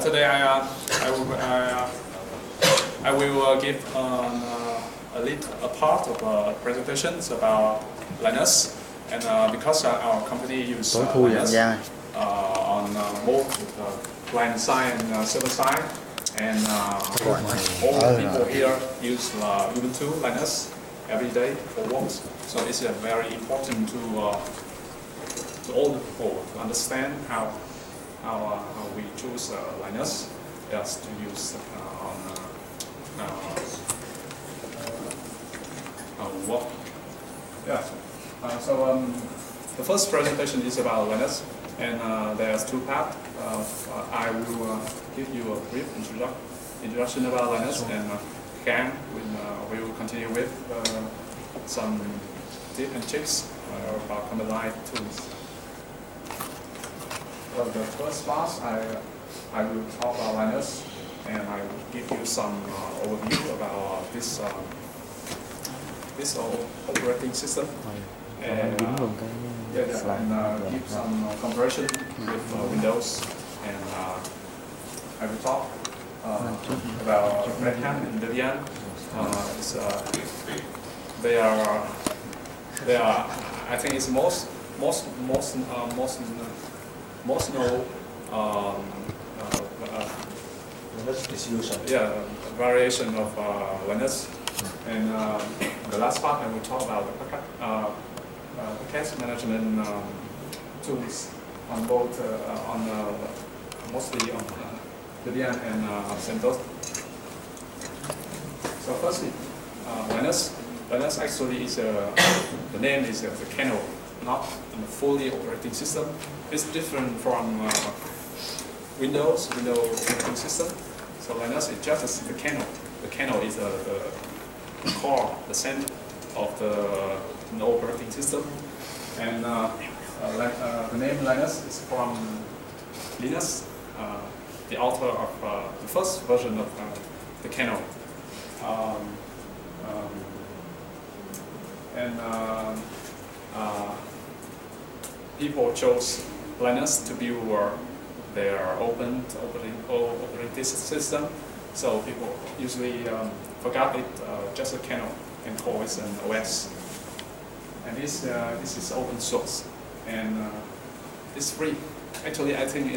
Today I will give a part of presentations about Linux, and because our company uses Linux on both client side and server side, and all the people here use Ubuntu Linux every day for work. So it's very important to all the people to understand how we choose Linux as to use on work. Yeah. The first presentation is about Linux, and there's two parts. I will give you a brief introduction about Linux, and Ken will continue with some tips and tricks about command line tools. Well, the first part, I will talk about Linux, and I will give you some overview about this operating system, and give some comparison with Windows, and I will talk about Red Hat and Debian. They are I think it's most known Linux distribution. Yeah, variation of Linux. And the last part I will talk about the package management tools on both mostly on Debian and CentOS. So firstly, Linux actually is the name is the kernel, not a fully operating system. It's different from Windows operating system. So Linux is just the kernel. The kernel is the core, the center of the operating system. And the name Linux is from Linus, the author of the first version of the kernel. People chose Linux to build their open operating system. So people usually forgot it just a kernel and call it an OS. And this is open source, and it's free. Actually, I think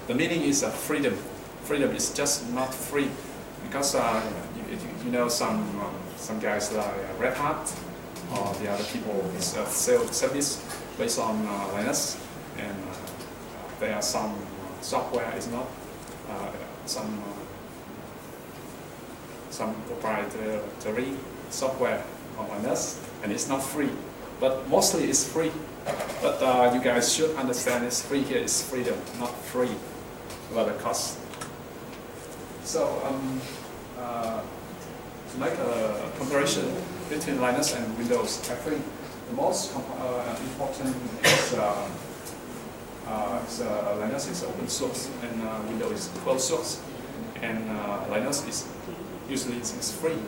the meaning is freedom. Freedom is just not free, because you know some guys like Red Hat or the other people sell service based on Linux, and there are some software is not some proprietary software on Linux, and it's not free. But mostly it's free. But you guys should understand it's free here is freedom, not free without a cost. So to make a comparison between Linux and Windows, I think the most important is Linux is open source and Windows is closed source, and Linux is usually it's free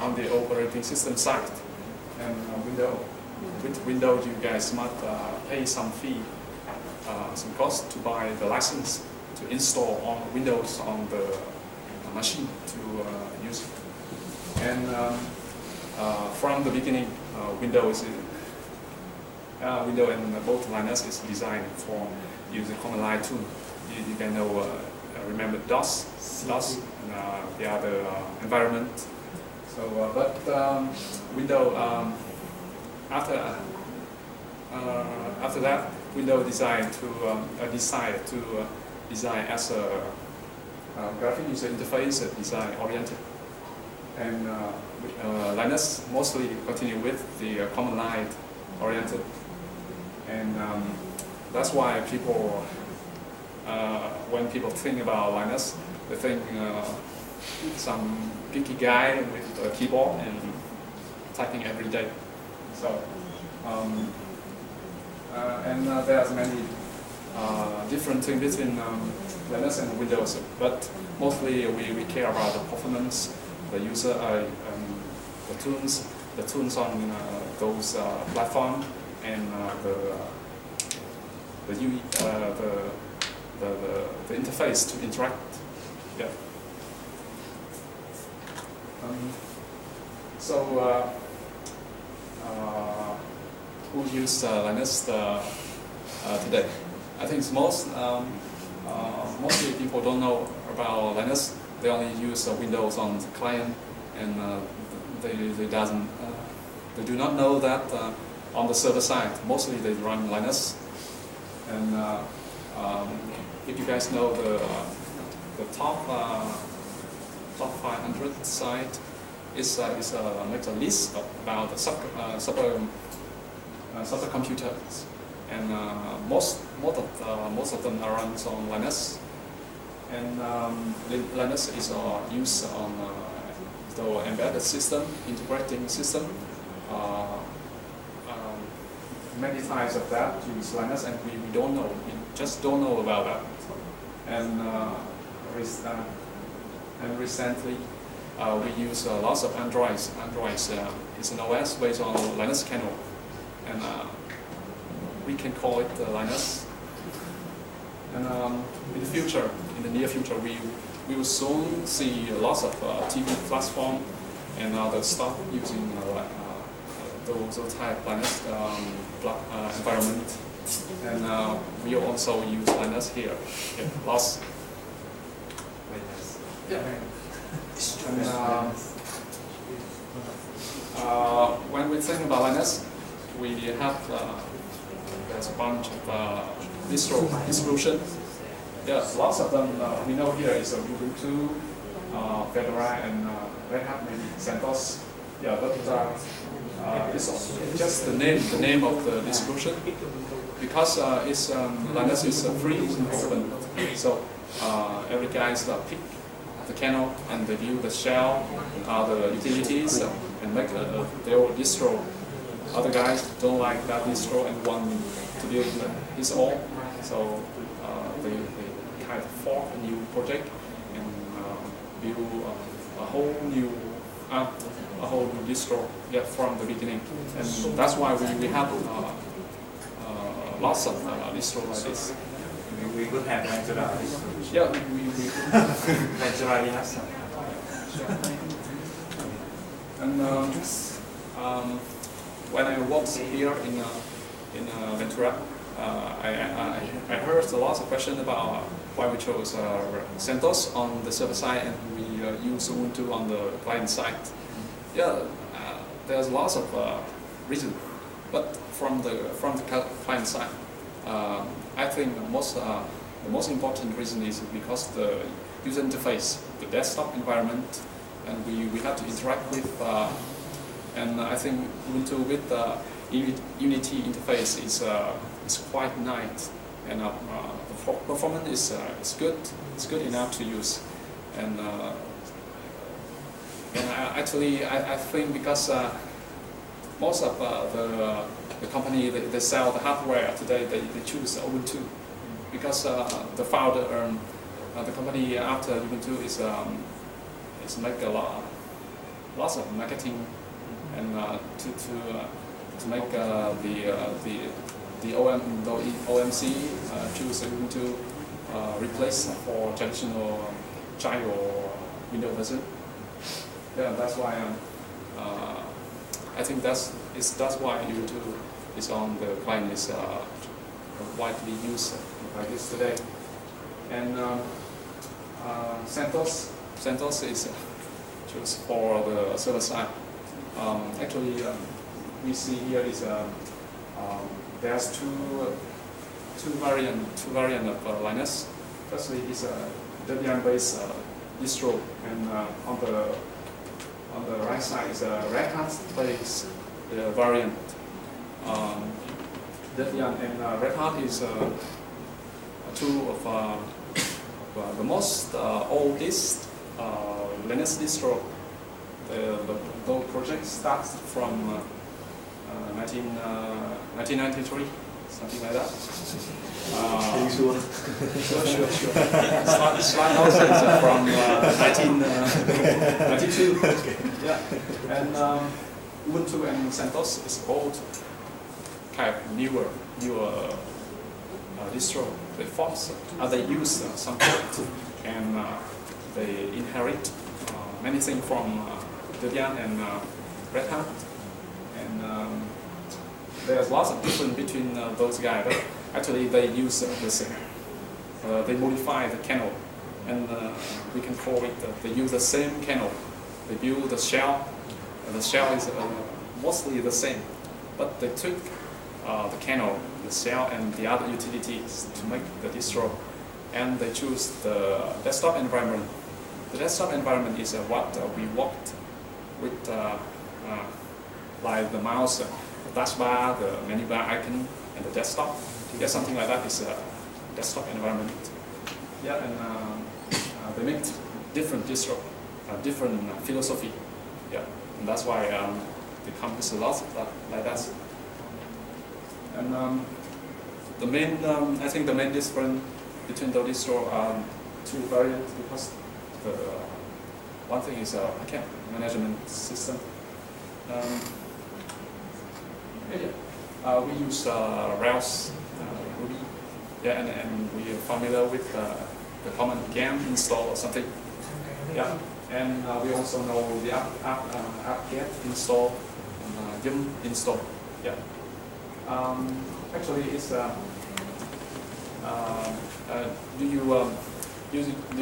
on the operating system side, and with Windows you guys must pay some fee, some cost to buy the license to install on Windows on the machine to use it. And from the beginning, Windows and both Linux is designed for using command line tool. You can remember DOS and the other environment. So, but Windows after that, Windows decided to design as a graphic user interface design oriented, and Linux mostly continue with the command line oriented, and that's why people when people think about Linux, they think some geeky guy with a keyboard and typing every day. So and there's many different things between Linux and Windows, but mostly we care about the performance, the user, the tunes on those platform, and the the interface to interact. Yeah. So who use Linux today? I think it's mostly people don't know about Linux. They only use Windows on the client, and they do not know that on the server side, mostly they run Linux. And if you guys know the top 500 site makes a list about the supercomputers, and most of them are run on Linux. And Linux is used on the embedded system, integrating system. Many types of that use Linux, and we don't know. We just don't know about that. And recently, we use lots of Androids. Androids is an OS based on Linux kernel, and we can call it Linux. And in the future, in the near future, we will soon see lots of TV platform and other stuff using those type Linux environment. And we also use Linux here. Yeah, lots. Yeah. And, when we think about Linux, we have there's a bunch of distribution. Yeah, lots of them. We know here is Ubuntu, Fedora, and Red Hat, maybe CentOS. Yeah, but it's just the name of the distribution, because Linux is free and open. So every guys pick the kernel and they build the shell, the utilities, and make their own distro. Other guys don't like that distro and want to build his own, so they kind of fork a new project and build a whole new distro, yeah, from the beginning. And that's why we have lots of distros like this. We could have Ventura. Yeah, Ventura Linux. And when I worked here in Ventura, I heard lots of questions about why we chose CentOS on the server side and we use Ubuntu on the client side. Yeah, there's lots of reasons, but from the client side, I think the most important reason is because the user interface, the desktop environment, and we have to interact with. And I think Ubuntu with the Unity interface is quite nice, and the performance is good. It's good enough to use, and actually I think because most of the company they sell the hardware today they choose Ubuntu, because the founder the company after Ubuntu is make lots of marketing. And to make the OMC choose Ubuntu replace for traditional child or Windows version. Yeah, that's why I think that's why Ubuntu is on the client is widely used like this today. And CentOS is choose for the server side. Actually, we see here is there's two variant of Linux. Firstly, is a Debian-based distro, and on the right side is a Red Hat-based variant. Debian and Red Hat is two of the most oldest Linux distro. The whole project starts from 1993, something like that. Sure. Sure. Slide also is from 1992. Okay. Yeah, and Ubuntu and CentOS is both kind of newer distro, they use some code, and they inherit many things from Debian and Red Hat, and there's lots of difference between those guys, but actually they use the same. They modify the kernel, and we can call it, they use the same kernel. They build the shell. The shell is mostly the same, but they took the kernel, the shell, and the other utilities to make the distro, and they choose the desktop environment. The desktop environment is what we worked with, like the mouse, the taskbar, the menu bar icon, and the desktop. Yeah, something like that is a desktop environment. Yeah, and they make different distro, different philosophy. Yeah, and that's why they come with a lot like that. And the main, I think the main difference between the distro are two variants, because the one thing is a packet management system. We use Rails, Ruby, yeah, and we are familiar with the command gam install or something. Yeah, and we also know the apt-get install and yum install. Yeah. Actually, it's do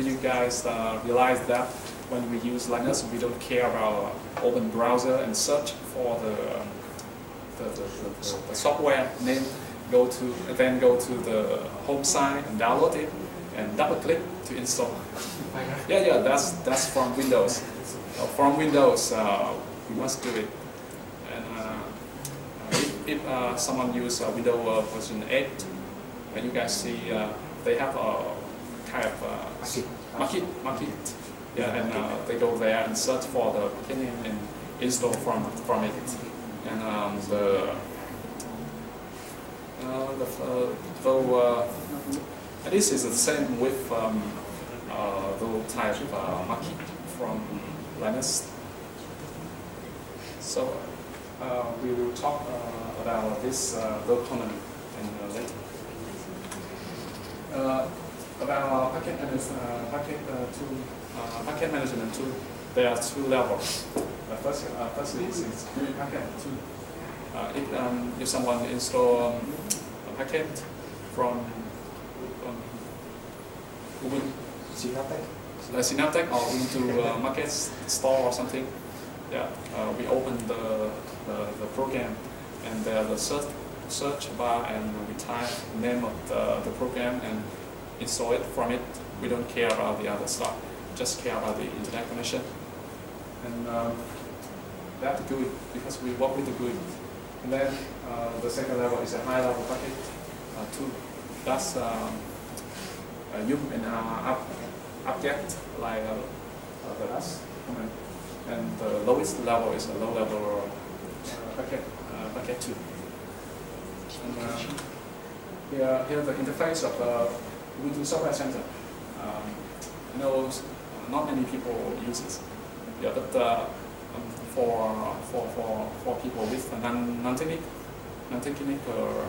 you guys realize that when we use Linux, we don't care about open browser and search for the software name? Then go to the home site and download it and double click to install. Yeah, that's from Windows. From Windows, we must do it. And if someone use Windows version 8, you guys see they have a kind of market. Yeah, and they go there and search for the plugin and install from it. And this is the same with the type of market from Linux. So we will talk about this common and later. About packet management tool, there are two levels. Firstly is GUI packet tool. If someone install a packet from Synaptic or into Market Store or something, yeah, we open the program, and there's a search bar, and we type the name of the program and install it from it. We don't care about the other stuff, just care about the internet connection. And that's GUI, because we work with the GUI. And then the second level is a high level packet tool. That's yum and apt-get, like the last command. And the lowest level is a low level packet tool. And here the interface of the Ubuntu Software Center. I know not many people use it. Yeah, but for people with non-technical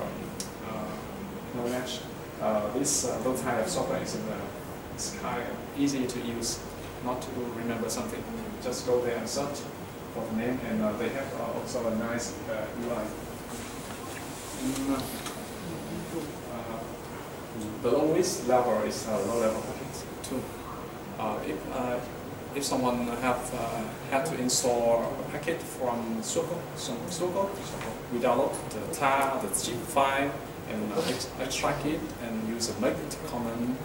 knowledge, those kind of software is kind of easy to use, not to remember something. Just go there and search for the name, and they have also a nice UI. The lowest level is low-level packet too. If someone had to install a packet from Sugo, we download the tar, the zip file, and extract it, and use a make command,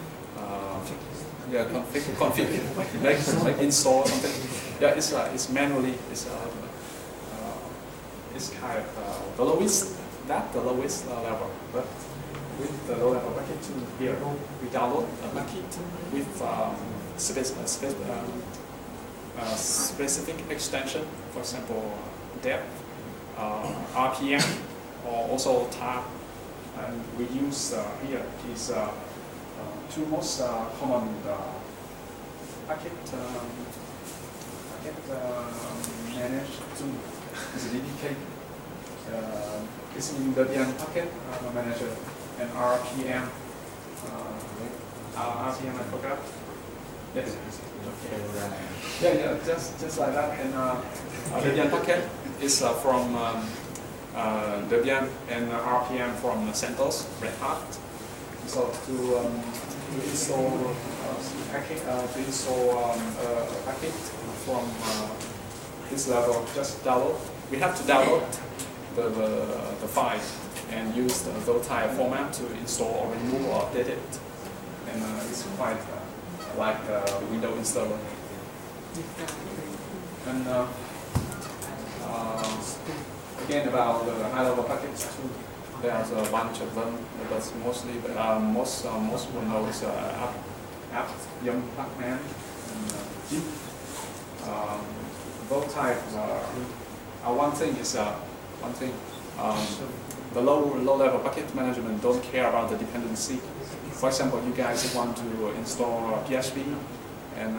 config, make install something. Yeah, it's manually, it's kind of the lowest level, but with the low-level packet here, we download a packet with specific extension, for example, dep, RPM, or also tar. And we use here is two most common packet managed tool. Is DDK. It's in Debian packet manager. and RPM. RPM, I forgot. Yes. Okay. Yeah, just like that. And Debian packet is from Debian and RPM from CentOS, Red Hat. So to install packet, a packet from this level, just download. We have to download the file and use the Zotail format to install or remove or update it. And it's quite like the Windows installer. And again, about the high-level packets too. There's a bunch of them, but mostly most people know is apt, Yum, Pacman, and Git. Both types are one thing is the low-level package management don't care about the dependency. For example, you guys want to install PHP, and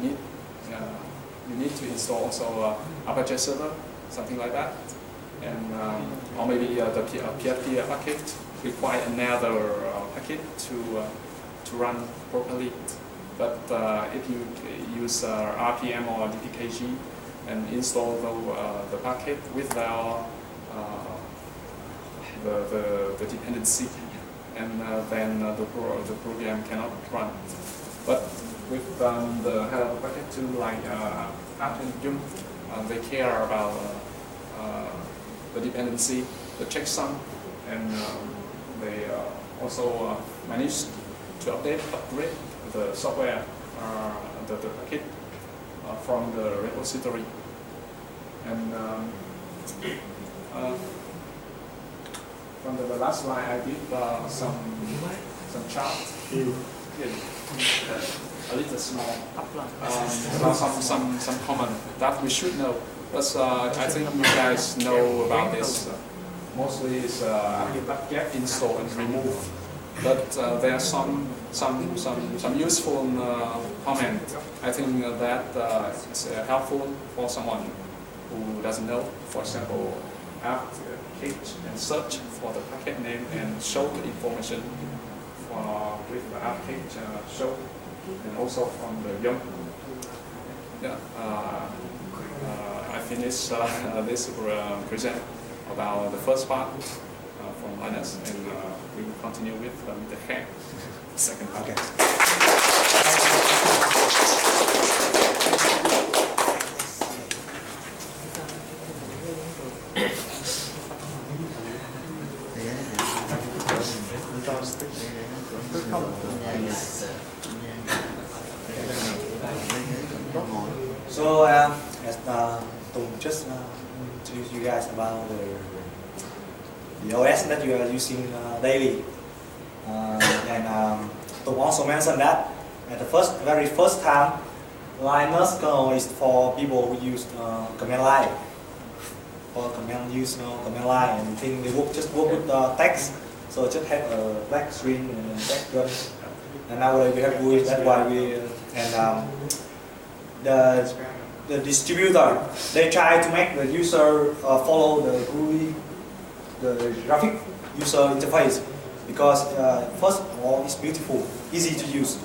you need to install also Apache server, something like that, and or maybe the PHP packet require another packet to run properly. But if you use RPM or DPKG and install the packet without the dependency, and then the program cannot run. But with the high-level packet too, like apt and Yum, they care about the dependency, the checksum, and they also manage to upgrade the software, the packet from the repository. And from the last slide, I did some chart, a little small, about some common that we should know. But I think you guys know about this. Mostly is get install and remove. But there are some useful comment. I think that is helpful for someone who doesn't know. For example, apt page and search for the packet name and show the information with the apt page show, and also from the Yum. Yeah, I finished this present about the first part from Linus, and we will continue with the second part. Okay. So as Tùng just introduced you guys about the OS that you are using daily, and Tùng also mentioned that at the very first time, Linux kernel is for people who use command line. For command line, and think they just work with text, so just have a black screen and text run. And nowadays we have GUI. That's why we the distributor, they try to make the user follow the GUI, the graphic user interface, because first of all, it's beautiful, easy to use.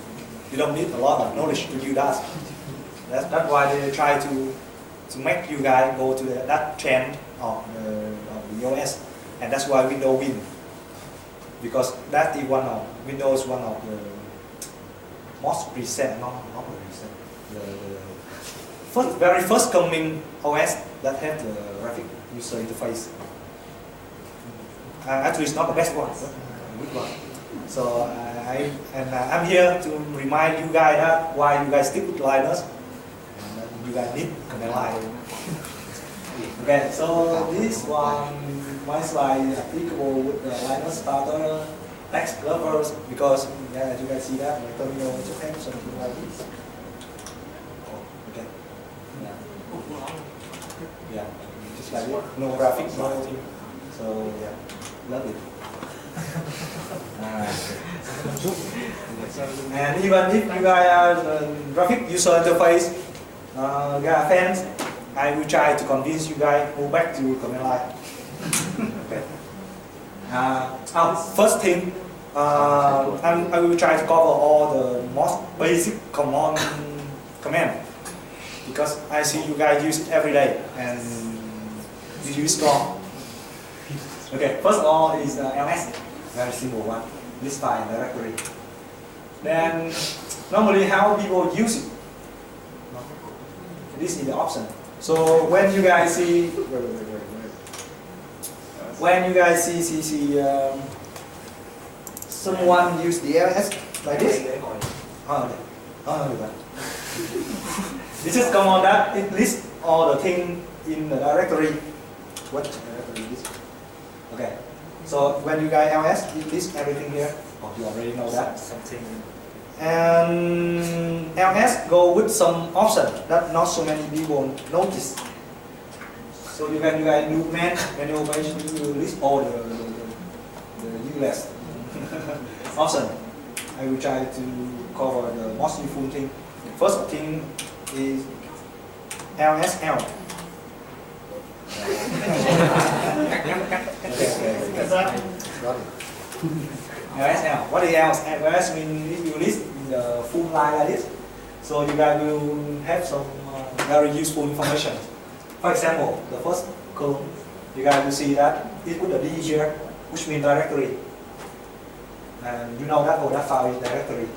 You don't need a lot of knowledge to do that. That's why they try to make you guys go to that trend of the OS, and that's why Windows win, because that is Windows one of the most recent, the very first coming OS that have the graphic user interface. Actually, it's not the best one, but a good one. So I'm here to remind you guys that why you guys stick with Linux, and you guys need command line. Okay, so this one, my slide is applicable with the Linux starter text lovers, because as you guys see that my terminal just have something like this. Okay. Yeah, just like this. No graphics, no anything. So yeah, love it. And even if you guys are the graphic user interface fans, I will try to convince you guys move back to command line. Okay. First thing, I will try to cover all the most basic command because I see you guys use it every day and you use strong. Okay, first of all is LS, very simple one, list file directory. Then normally how people use it. This is the option. So when you guys see, someone use the LS like this. This is command that it lists all the things in the directory. What directory is this? Okay. So when you guys LS, it lists everything here. Oh, you already know that. Something. And LS go with some option that not so many people notice. So you can do manual operation, you list all the useless option. I will try to cover the most useful thing. First thing is LSL. LSL. What is else? LS means if you list in the full line like this, so you guys will have some very useful information. For example, the first column, you guys will see that it put a D here, which means directory. And you know that that file is directory.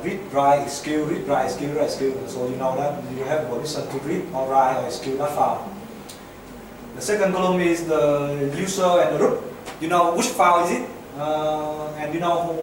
Read, write, execute, read, write, execute, write, execute. So you know that you have permission to read or write or execute that file. The second column is the user and the root. You know which file is it, and you know